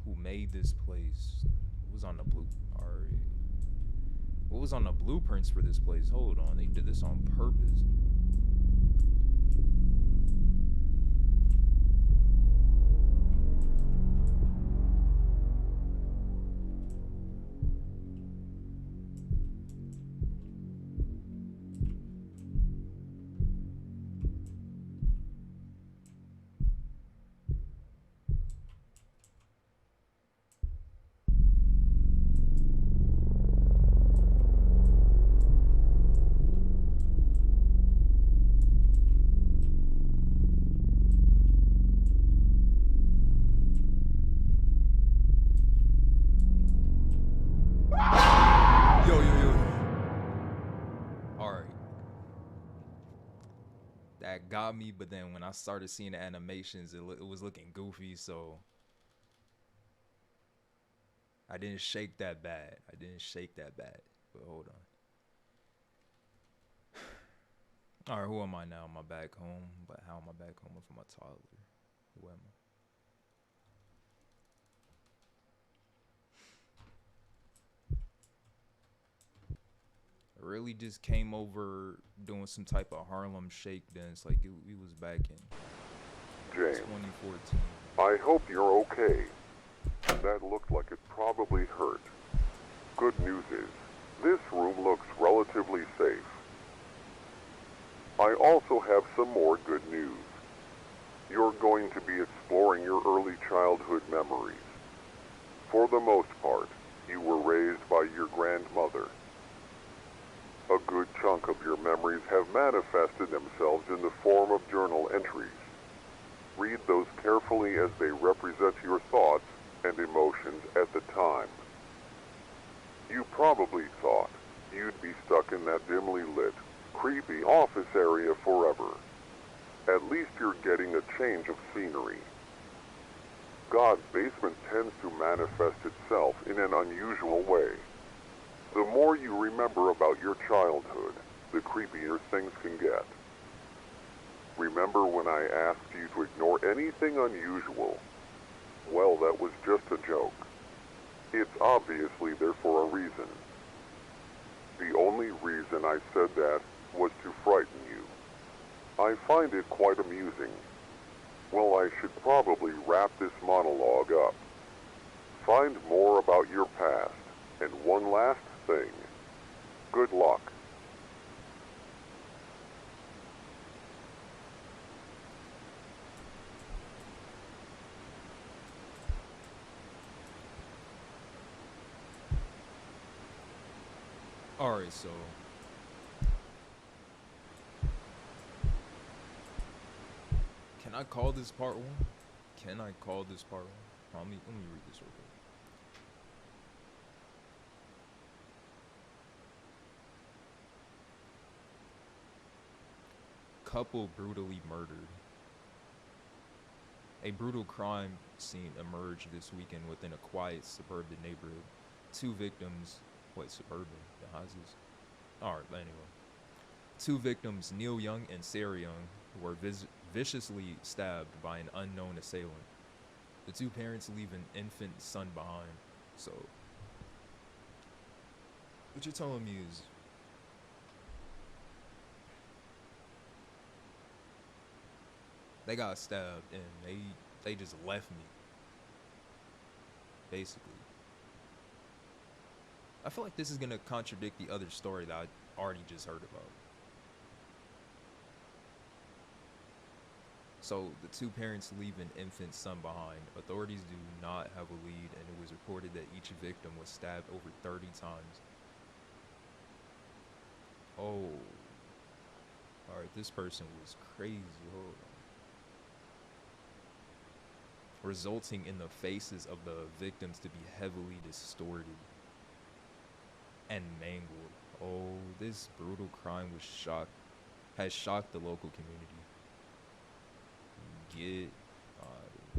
Who made this place? What was on the blue? Alright. What was on the blueprints for this place? Hold on, they did this on purpose. That got me, but then when I started seeing the animations, it was looking goofy, so I didn't shake that bad. But hold on. All right, who am I now? Am I back home? But how am I back home with my toddler? Who am I? Really just came over doing some type of Harlem Shake dance, like he was back in James, 2014. I hope you're okay. That looked like it probably hurt. Good news is, this room looks relatively safe. I also have some more good news. You're going to be exploring your early childhood memories. For the most part, you were raised by your grandmother. A good chunk of your memories have manifested themselves in the form of journal entries. Read those carefully as they represent your thoughts and emotions at the time. You probably thought you'd be stuck in that dimly lit, creepy office area forever. At least you're getting a change of scenery. God's basement tends to manifest itself in an unusual way. The more you remember about your childhood, the creepier things can get. Remember when I asked you to ignore anything unusual? Well, that was just a joke. It's obviously there for a reason. The only reason I said that was to frighten you. I find it quite amusing. Well, I should probably wrap this monologue up. Find more about your past, and one last thing. Good luck. Alright, so can I call this part 1? Can I call this part 1? Let me read this real quick. Couple brutally murdered. A brutal crime scene emerged this weekend within a quiet suburban neighborhood. 2 victims, suburban? The houses? Alright, but anyway. 2 victims, Neil Young and Sarah Young, were viciously stabbed by an unknown assailant. The 2 parents leave an infant son behind. So, what you're telling me is they got stabbed and they just left me. Basically. I feel like this is gonna contradict the other story that I already just heard about. So the 2 parents leave an infant son behind. Authorities do not have a lead, and it was reported that each victim was stabbed over 30 times. Oh. Alright, this person was crazy. Hold on. Resulting in the faces of the victims to be heavily distorted and mangled. Oh, this brutal crime has shocked the local community. Get out of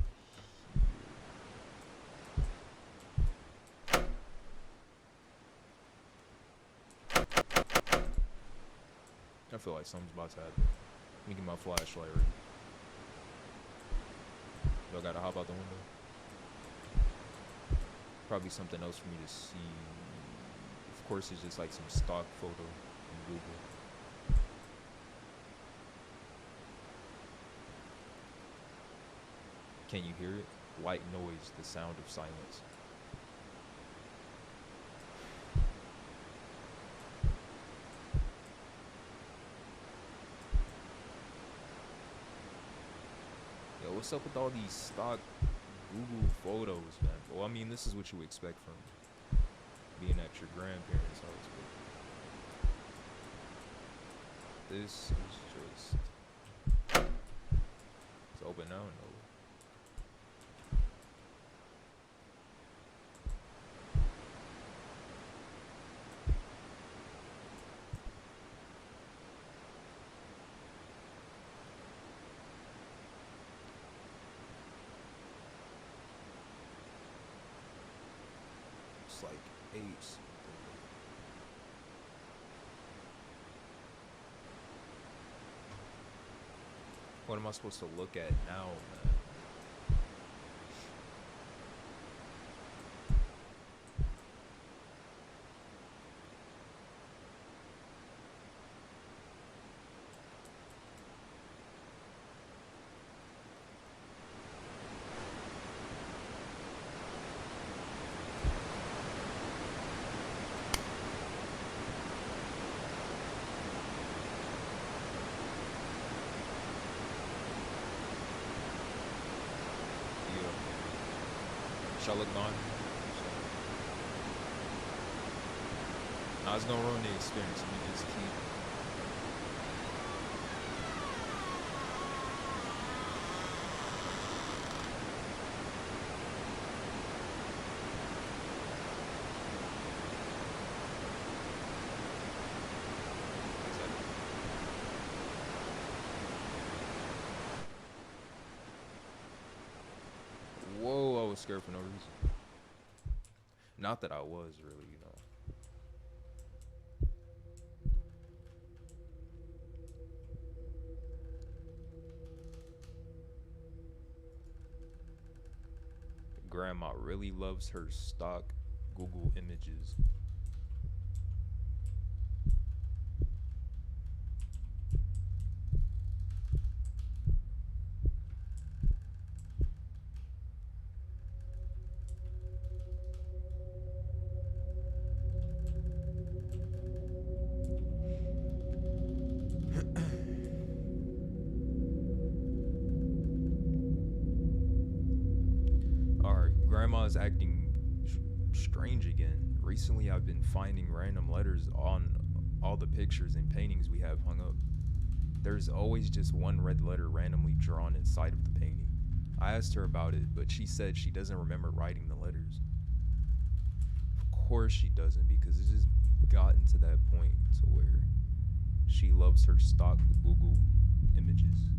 here. I feel like something's about to happen. Let me get my flashlight ready. Do I gotta hop out the window? Probably something else for me to see. Of course, it's just like some stock photo in Google. Can you hear it? White noise, the sound of silence. Yo, what's up with all these stock Google photos, man? Well, I mean, this is what you expect from being at your grandparents' house, but this is just... It's open now, no? It's like 8 something. What am I supposed to look at now, man? Shall look gone. Nah, it's gonna ruin the experience. Let me just keep. Whoa, I was scared for no reason. Not that I was really, you know. Grandma really loves her stock Google images. Grandma's acting strange again. recently I've been finding random letters on all the pictures and paintings we have hung up. There's always just one red letter randomly drawn inside of the painting. I asked her about it, but she said she doesn't remember writing the letters. Of course she doesn't, because it's just gotten to that point to where she loves her stock Google images.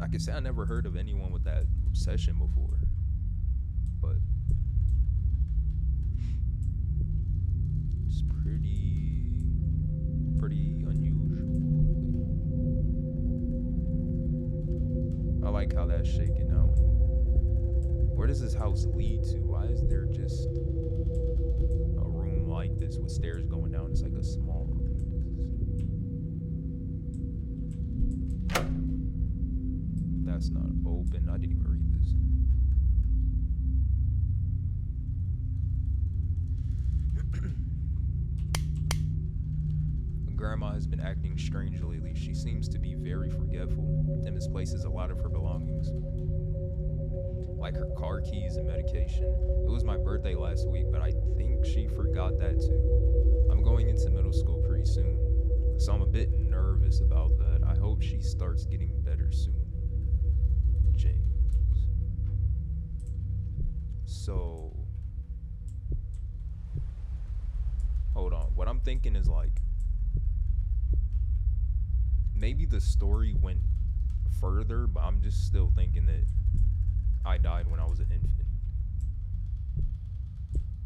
I can say I never heard of anyone with that obsession before, but it's pretty unusual. I like how that's shaking out. Where does this house lead to? Why is there just a room like this with stairs going down? It's like a small room. That's not open. I didn't even read this. Grandma has been acting strange lately. She seems to be very forgetful and misplaces a lot of her belongings, like her car keys and medication. It was my birthday last week, but I think she forgot that too. I'm going into middle school pretty soon, so I'm a bit nervous about that. I hope she starts getting better soon. James. So, hold on. What I'm thinking is like, maybe the story went further, but I'm just still thinking that I died when I was an infant.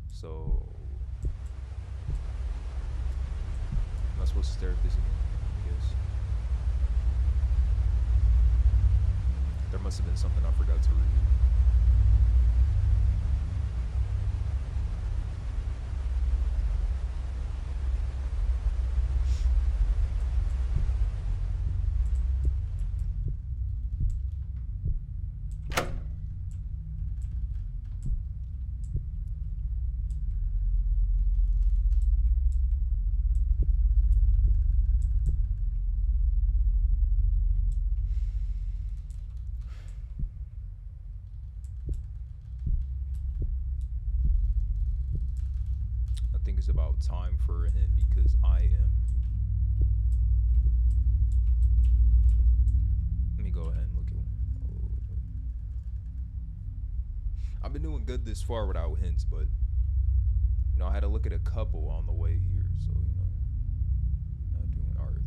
So, am I supposed to stare at this again? I guess. There must have been something I forgot to read. I think it's about time for a hint because let me go ahead and look at one. I've been doing good this far without hints, but I had to look at a couple on the way here, so not doing art.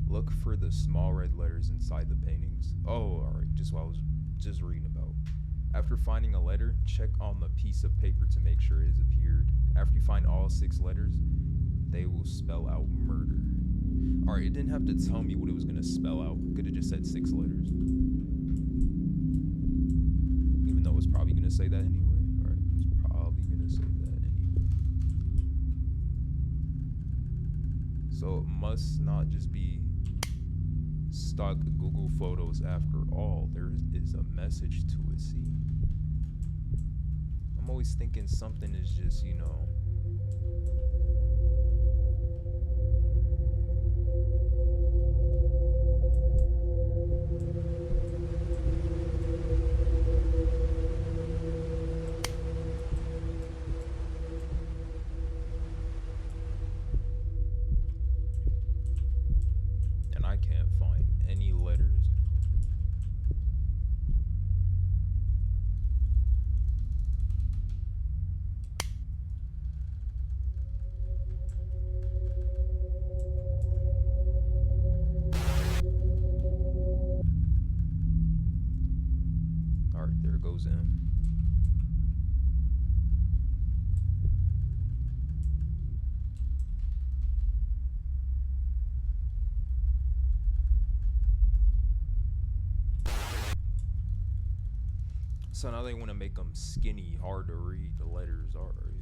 Look for the small red letters inside the paintings. Oh, alright, just what I was just reading about. After finding a letter, check on the piece of paper to make sure it has appeared. After you find all 6 letters, they will spell out murder. Alright, it didn't have to tell me what it was going to spell out. It could have just said 6 letters. Even though it's probably going to say that anyway. Alright, it's probably going to say that anyway. So it must not just be stock Google Photos after all. There is a message to it, see? I'm always thinking something is just, and I can't find any letters. Alright, there goes M. So now they want to make them skinny, hard to read. The letters are.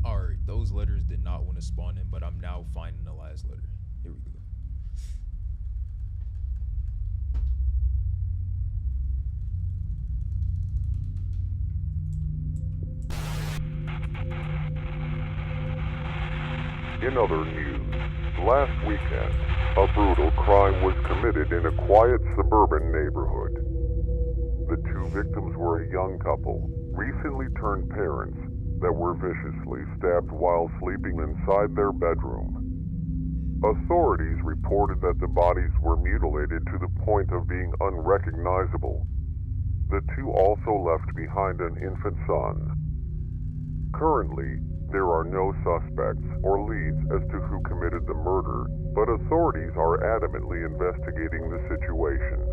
Alright, those letters did not want to spawn in, but I'm now finding the last letter. Here we go. In other news, last weekend, a brutal crime was committed in a quiet suburban neighborhood. The 2 two victims were a young couple, recently turned parents, that were viciously stabbed while sleeping inside their bedroom. Authorities reported that the bodies were mutilated to the point of being unrecognizable. The two also left behind an infant son. Currently, there are no suspects or leads as to who committed the murder, but authorities are adamantly investigating the situation.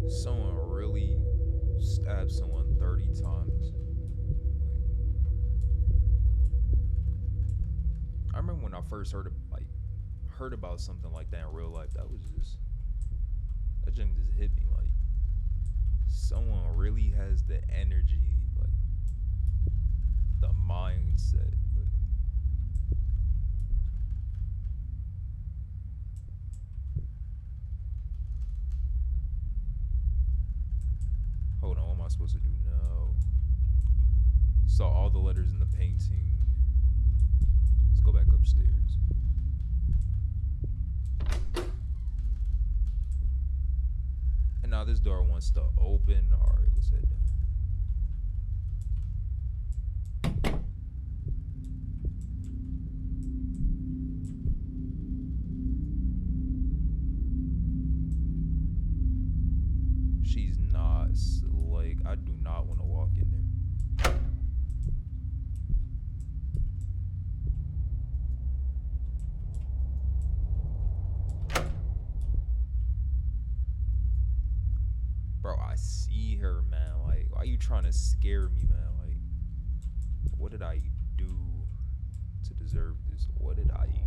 Someone really stabbed someone 30 times. I remember when I first heard about something like that in real life. That just hit me. Like, someone really has the energy, like the mindset. Hold on, what am I supposed to do now? Saw all the letters in the painting. Let's go back upstairs. And now this door wants to open. Alright, let's head down. She's not like, I do not want to walk in there. Bro, I see her, man. Like, why are you trying to scare me, man? Like, what did I do to deserve this? What did I do?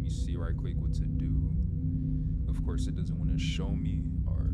You see right quick what to do. Of course, it doesn't want to show me. Or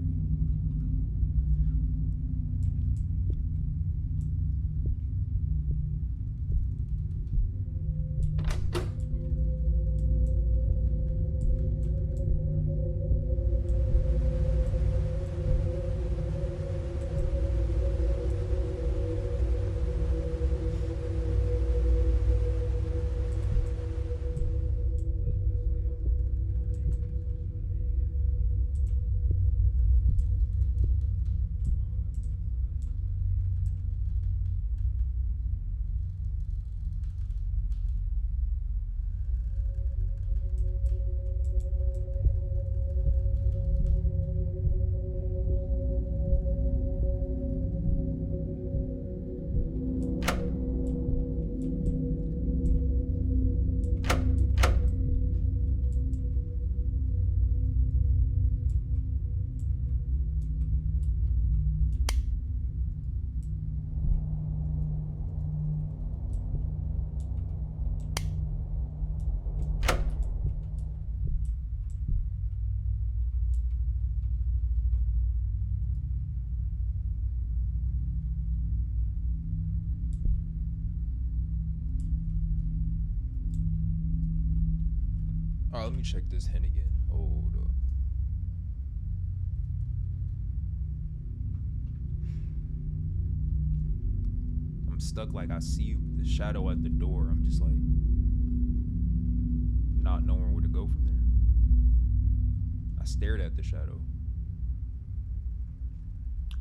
alright, let me check this hint again. Hold up. I'm stuck. Like, I see the shadow at the door. I'm just like not knowing where to go from there. I stared at the shadow.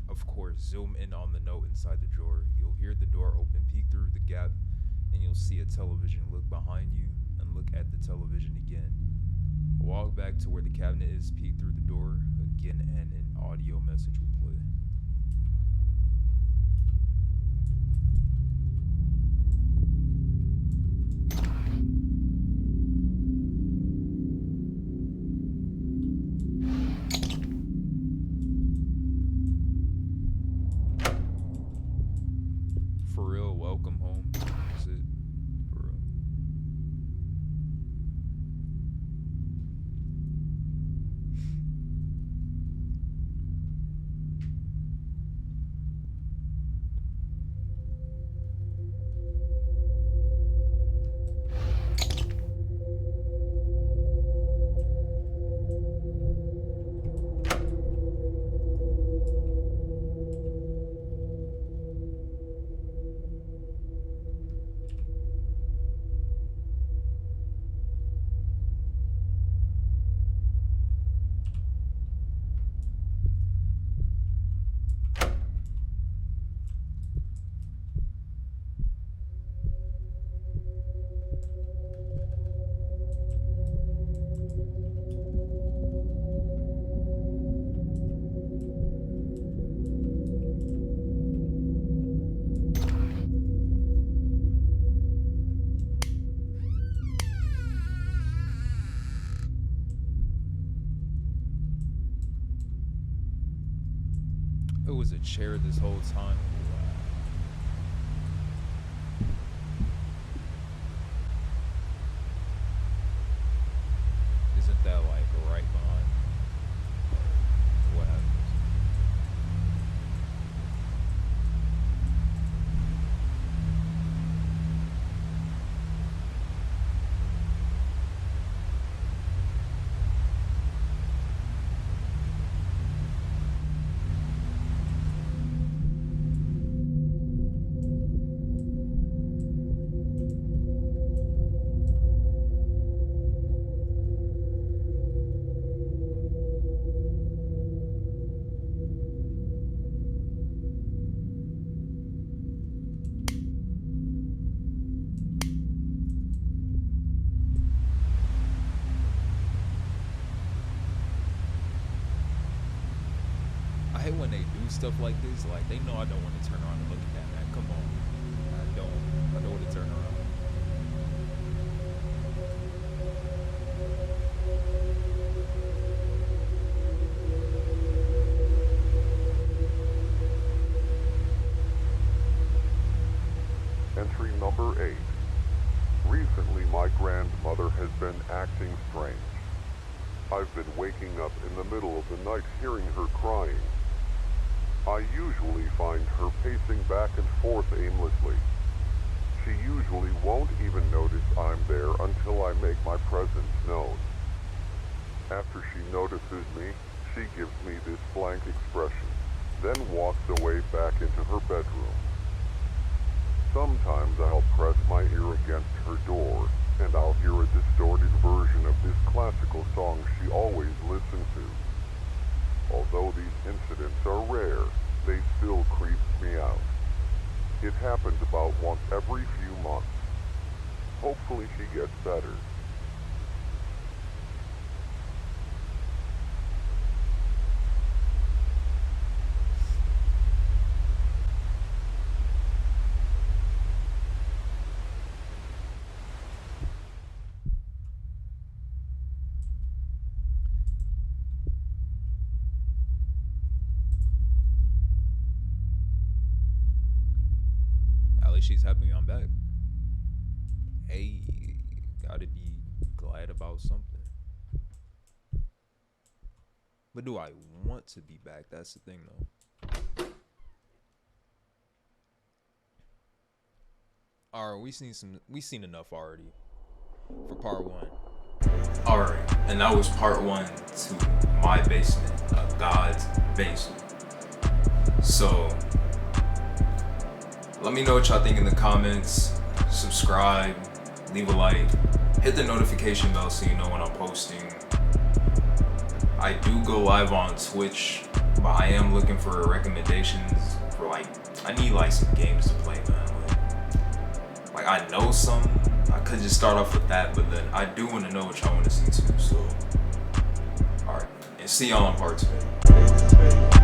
Of course, zoom in on the note inside the drawer. You'll hear the door open, peek through the gap, and you'll see a television. Look behind you and look at the television again. Walk back to where the cabinet is, peek through the door again, and an audio message will play. For real, welcome home. That's it. For real. was a chair this whole time. Wow. Isn't that like right behind? What happens? I hate when they do stuff like this. Like, they know I don't want to turn around and look at that, man. Come on. I don't want to turn around. Entry number 8. Recently, my grandmother has been acting strange. I've been waking up in the middle of the night hearing her crying. I usually find her pacing back and forth aimlessly. She usually won't even notice I'm there until I make my presence known. After she notices me, she gives me this blank expression, then walks away back into her bedroom. Sometimes I'll press my ear against her door, and I'll hear a distorted version of this classical song she always listened to. Although these incidents are rare, they still creep me out. It happens about once every few months. Hopefully she gets better. At least she's happy I'm back. Hey, gotta be glad about something. But do I want to be back? That's the thing, though. All right, we seen enough already for part 1. Alright, and that was part 1 to my basement, God's basement. So, let me know what y'all think in the comments. Subscribe, leave a like, hit the notification bell so you know when I'm posting. I do go live on Twitch, but I am looking for recommendations for I need some games to play, man. Like I know some. I could just start off with that, but then I do want to know what y'all want to see too. So, alright, and see y'all on part 2.